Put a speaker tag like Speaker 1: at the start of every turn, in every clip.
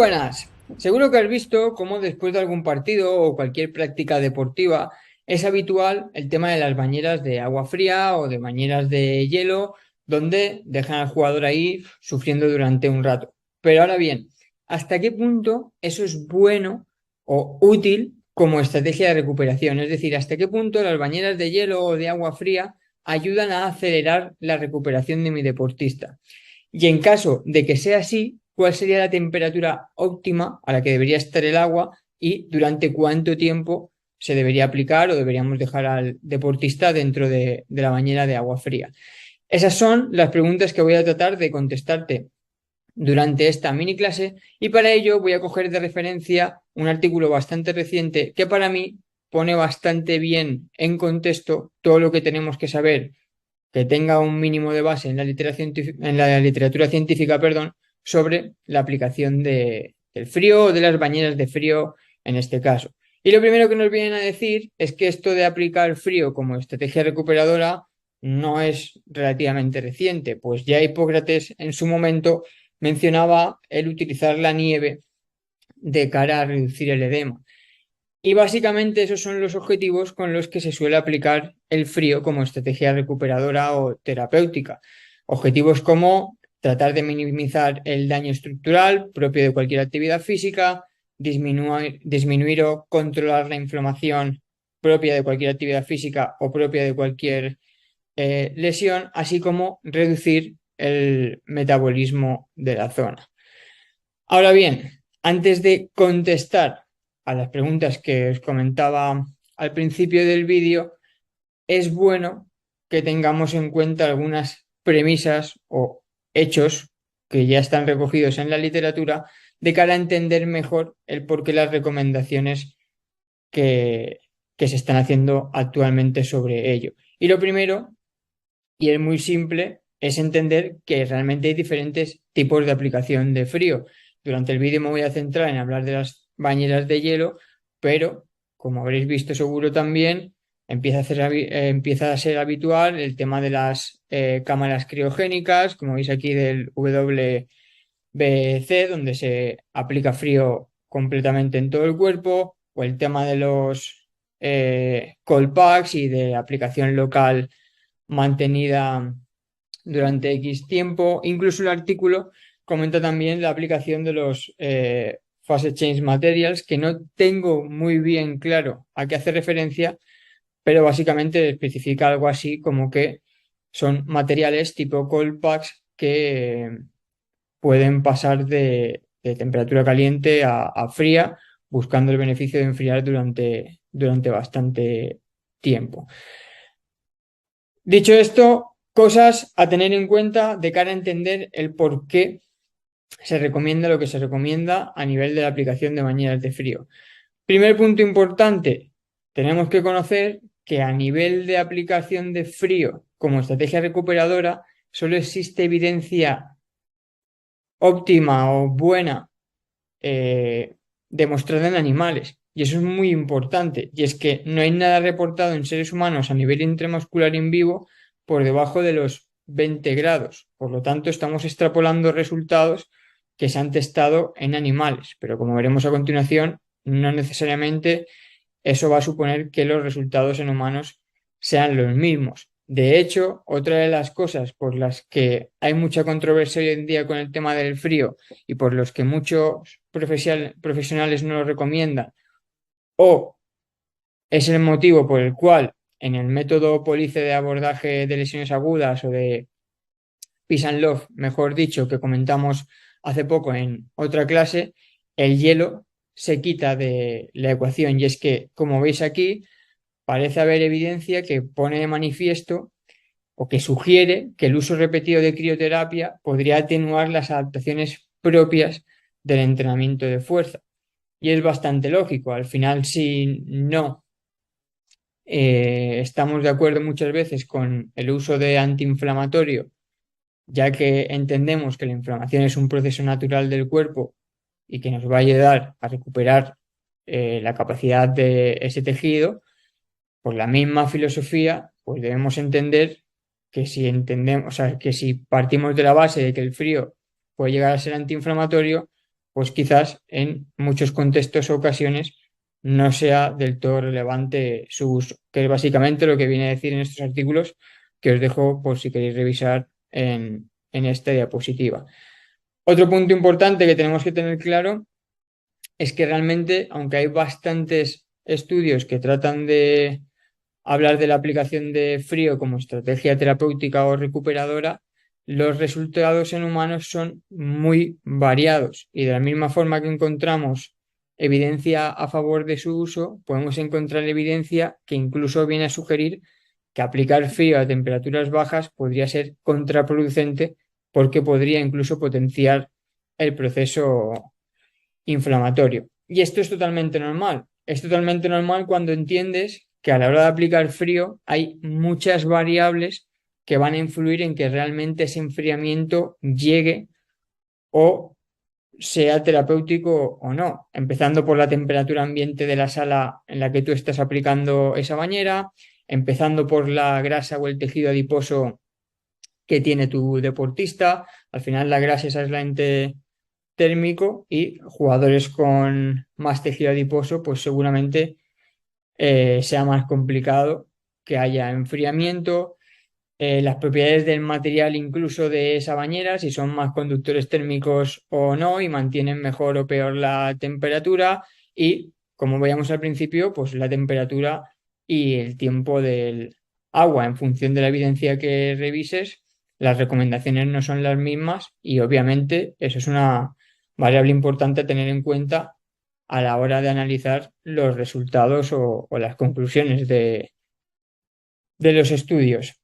Speaker 1: buenas. Seguro que has visto cómo después de algún partido o cualquier práctica deportiva es habitual el tema de las bañeras de agua fría o de bañeras de hielo, donde dejan al jugador ahí sufriendo durante un rato. Pero ahora bien, ¿hasta qué punto eso es bueno o útil como estrategia de recuperación? Es decir, ¿hasta qué punto las bañeras de hielo o de agua fría ayudan a acelerar la recuperación de mi deportista? Y en caso de que sea así, ¿cuál sería la temperatura óptima a la que debería estar el agua y durante cuánto tiempo se debería aplicar o deberíamos dejar al deportista dentro de la bañera de agua fría? Esas son las preguntas que voy a tratar de contestarte durante esta mini clase y para ello voy a coger de referencia un artículo bastante reciente que para mí pone bastante bien en contexto todo lo que tenemos que saber que tenga un mínimo de base en la literatura científica, perdón, sobre la aplicación del frío o de las bañeras de frío en este caso. Y lo primero que nos vienen a decir es que esto de aplicar frío como estrategia recuperadora no es relativamente reciente, pues ya Hipócrates en su momento mencionaba el utilizar la nieve de cara a reducir el edema. Y básicamente esos son los objetivos con los que se suele aplicar el frío como estrategia recuperadora o terapéutica. Objetivos como tratar de minimizar el daño estructural propio de cualquier actividad física, disminuir o controlar la inflamación propia de cualquier actividad física o propia de cualquier lesión, así como reducir el metabolismo de la zona. Ahora bien, antes de contestar a las preguntas que os comentaba al principio del vídeo, es bueno que tengamos en cuenta algunas premisas o hechos que ya están recogidos en la literatura de cara a entender mejor el porqué las recomendaciones que, que se están haciendo actualmente sobre ello. Y lo primero, y es muy simple, es entender que realmente hay diferentes tipos de aplicación de frío. Durante el vídeo me voy a centrar en hablar de las bañeras de hielo, pero como habréis visto seguro también, empieza a ser habitual el tema de las cámaras criogénicas, como veis aquí del WBC, donde se aplica frío completamente en todo el cuerpo, o el tema de los cold packs y de aplicación local mantenida durante X tiempo. Incluso el artículo comenta también la aplicación de los Phase Change Materials, que no tengo muy bien claro a qué hace referencia, pero básicamente especifica algo así como que son materiales tipo cold packs que pueden pasar de temperatura caliente a fría, buscando el beneficio de enfriar durante bastante tiempo. Dicho esto, cosas a tener en cuenta de cara a entender el por qué se recomienda lo que se recomienda a nivel de la aplicación de bañeras de frío. Primer punto importante, tenemos que conocer que a nivel de aplicación de frío como estrategia recuperadora solo existe evidencia óptima o buena demostrada en animales. Y eso es muy importante. Y es que no hay nada reportado en seres humanos a nivel intramuscular in vivo por debajo de los 20 grados. Por lo tanto, estamos extrapolando resultados que se han testado en animales. Pero como veremos a continuación, no necesariamente eso va a suponer que los resultados en humanos sean los mismos. De hecho, otra de las cosas por las que hay mucha controversia hoy en día con el tema del frío y por los que muchos profesionales no lo recomiendan, o es el motivo por el cual en el método POLICE de abordaje de lesiones agudas o de Peace and Love, mejor dicho, que comentamos hace poco en otra clase, el hielo se quita de la ecuación y es que, como veis aquí, parece haber evidencia que pone de manifiesto o que sugiere que el uso repetido de crioterapia podría atenuar las adaptaciones propias del entrenamiento de fuerza. Y es bastante lógico. Al final, si no estamos de acuerdo muchas veces con el uso de antiinflamatorio, ya que entendemos que la inflamación es un proceso natural del cuerpo y que nos va a ayudar a recuperar la capacidad de ese tejido, por la misma filosofía, pues debemos entender que si entendemos, o sea, que si partimos de la base de que el frío puede llegar a ser antiinflamatorio, pues quizás en muchos contextos o ocasiones no sea del todo relevante su uso, que es básicamente lo que viene a decir en estos artículos que os dejo por si queréis revisar en esta diapositiva. Otro punto importante que tenemos que tener claro es que realmente, aunque hay bastantes estudios que tratan de hablar de la aplicación de frío como estrategia terapéutica o recuperadora, los resultados en humanos son muy variados y de la misma forma que encontramos evidencia a favor de su uso, podemos encontrar evidencia que incluso viene a sugerir que aplicar frío a temperaturas bajas podría ser contraproducente porque podría incluso potenciar el proceso inflamatorio. Y esto es totalmente normal. Es totalmente normal cuando entiendes que a la hora de aplicar frío hay muchas variables que van a influir en que realmente ese enfriamiento llegue o sea terapéutico o no, empezando por la temperatura ambiente de la sala en la que tú estás aplicando esa bañera, empezando por la grasa o el tejido adiposo que tiene tu deportista. Al final la grasa es aislante térmico y jugadores con más tejido adiposo, pues seguramente sea más complicado que haya enfriamiento, las propiedades del material incluso de esa bañera, si son más conductores térmicos o no, y mantienen mejor o peor la temperatura, y como veíamos al principio, pues la temperatura y el tiempo del agua en función de la evidencia que revises, las recomendaciones no son las mismas y obviamente eso es una variable importante a tener en cuenta a la hora de analizar los resultados o las conclusiones de los estudios.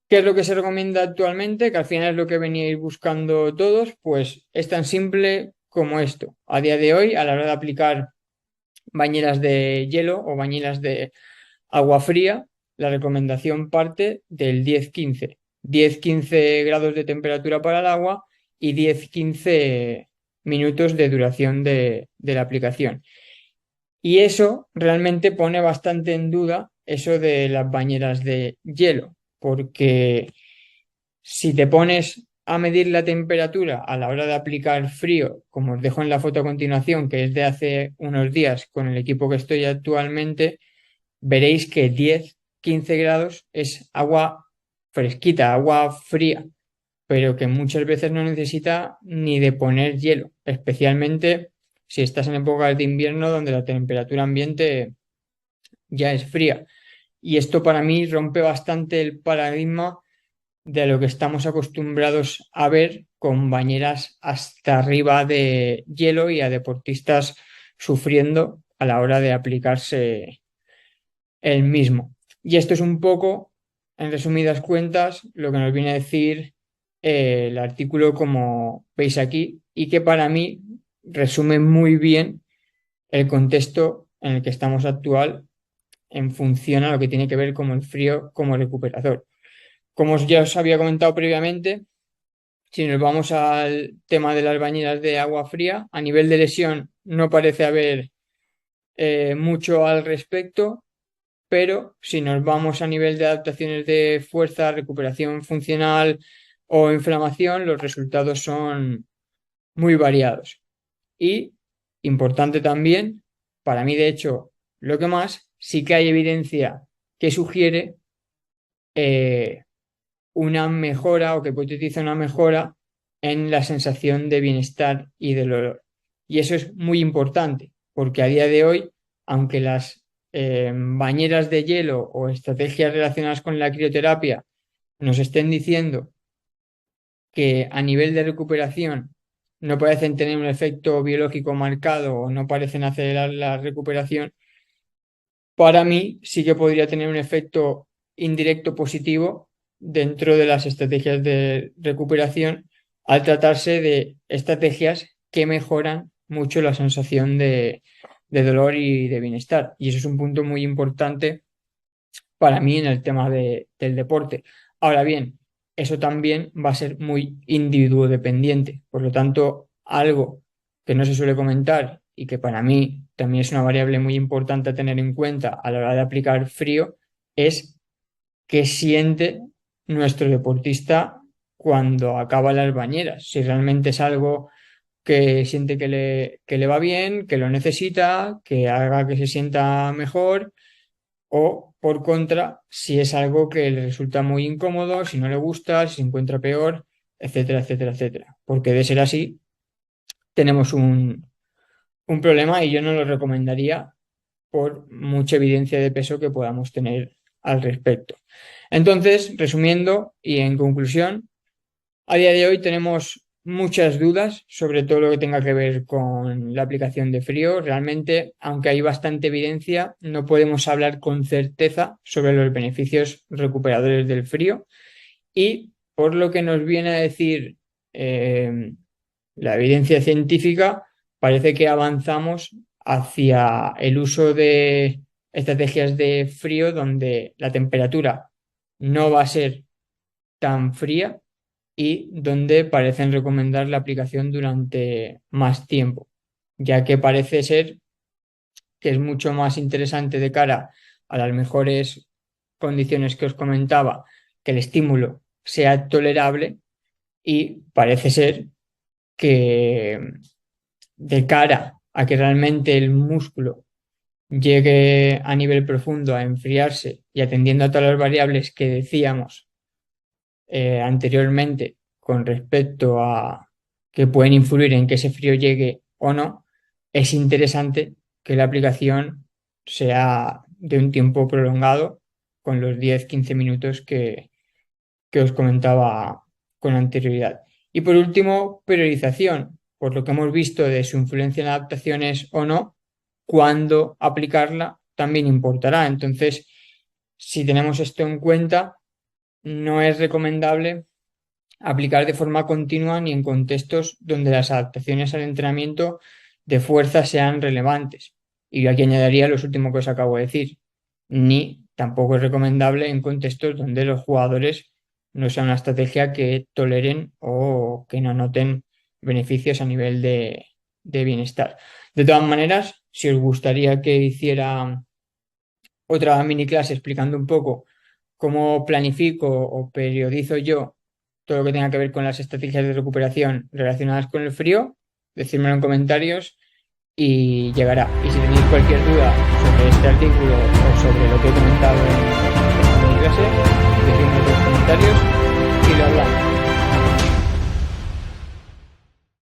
Speaker 1: ¿Qué es lo que se recomienda actualmente? Que al final es lo que veníais buscando todos, pues es tan simple como esto. A día de hoy, a la hora de aplicar bañeras de hielo o bañeras de agua fría, la recomendación parte del 10-15. 10-15 grados de temperatura para el agua y 10-15 minutos de duración de la aplicación. Y eso realmente pone bastante en duda eso de las bañeras de hielo, porque si te pones a medir la temperatura a la hora de aplicar frío, como os dejo en la foto a continuación, que es de hace unos días con el equipo que estoy actualmente, veréis que 10-15 grados es agua fresquita, agua fría, pero que muchas veces no necesita ni de poner hielo, especialmente si estás en épocas de invierno donde la temperatura ambiente ya es fría. Y esto para mí rompe bastante el paradigma de lo que estamos acostumbrados a ver con bañeras hasta arriba de hielo y a deportistas sufriendo a la hora de aplicarse el mismo. Y esto es un poco, en resumidas cuentas, lo que nos viene a decir el artículo como veis aquí y que para mí resume muy bien el contexto en el que estamos actual en función a lo que tiene que ver como el frío como recuperador. Como ya os había comentado previamente, si nos vamos al tema de las bañeras de agua fría, a nivel de lesión no parece haber mucho al respecto, pero si nos vamos a nivel de adaptaciones de fuerza, recuperación funcional o inflamación, los resultados son muy variados. Y importante también, para mí de hecho, lo que más, sí que hay evidencia que sugiere eh, una mejora o que hipotetiza una mejora en la sensación de bienestar y del dolor. Y eso es muy importante, porque a día de hoy, aunque las bañeras de hielo o estrategias relacionadas con la crioterapia nos estén diciendo que a nivel de recuperación no parecen tener un efecto biológico marcado o no parecen acelerar la recuperación, para mí sí que podría tener un efecto indirecto positivo dentro de las estrategias de recuperación al tratarse de estrategias que mejoran mucho la sensación de dolor y de bienestar. Y eso es un punto muy importante para mí en el tema del deporte. Ahora bien, eso también va a ser muy individuo dependiente. Por lo tanto, algo que no se suele comentar y que para mí también es una variable muy importante a tener en cuenta a la hora de aplicar frío es qué siente nuestro deportista cuando acaba las bañeras. Si realmente es algo que siente que le va bien, que lo necesita, que haga que se sienta mejor, o por contra, si es algo que le resulta muy incómodo, si no le gusta, si se encuentra peor, etcétera, etcétera, etcétera. Porque de ser así, tenemos un problema y yo no lo recomendaría por mucha evidencia de peso que podamos tener al respecto. Entonces, resumiendo y en conclusión, a día de hoy tenemos muchas dudas sobre todo lo que tenga que ver con la aplicación de frío. Realmente, aunque hay bastante evidencia, no podemos hablar con certeza sobre los beneficios recuperadores del frío. Y por lo que nos viene a decir la evidencia científica, parece que avanzamos hacia el uso de estrategias de frío donde la temperatura no va a ser tan fría y donde parecen recomendar la aplicación durante más tiempo, ya que parece ser que es mucho más interesante de cara a las mejores condiciones que os comentaba, que el estímulo sea tolerable y parece ser que de cara a que realmente el músculo llegue a nivel profundo a enfriarse y atendiendo a todas las variables que decíamos anteriormente con respecto a que pueden influir en que ese frío llegue o no, es interesante que la aplicación sea de un tiempo prolongado con los 10-15 minutos que os comentaba con anterioridad. Y por último, priorización, por lo que hemos visto de su influencia en adaptaciones o no, cuándo aplicarla también importará. Entonces, si tenemos esto en cuenta, no es recomendable aplicar de forma continua ni en contextos donde las adaptaciones al entrenamiento de fuerza sean relevantes. Y yo aquí añadiría los últimos que os acabo de decir. Ni tampoco es recomendable en contextos donde los jugadores no sea una estrategia que toleren o que no noten beneficios a nivel de bienestar. De todas maneras, si os gustaría que hiciera otra mini clase explicando un poco cómo planifico o periodizo yo todo lo que tenga que ver con las estrategias de recuperación relacionadas con el frío, decírmelo en comentarios y llegará. Y si tenéis cualquier duda sobre este artículo o sobre lo que he comentado en mi clase, decídmelo en los comentarios y lo hablamos.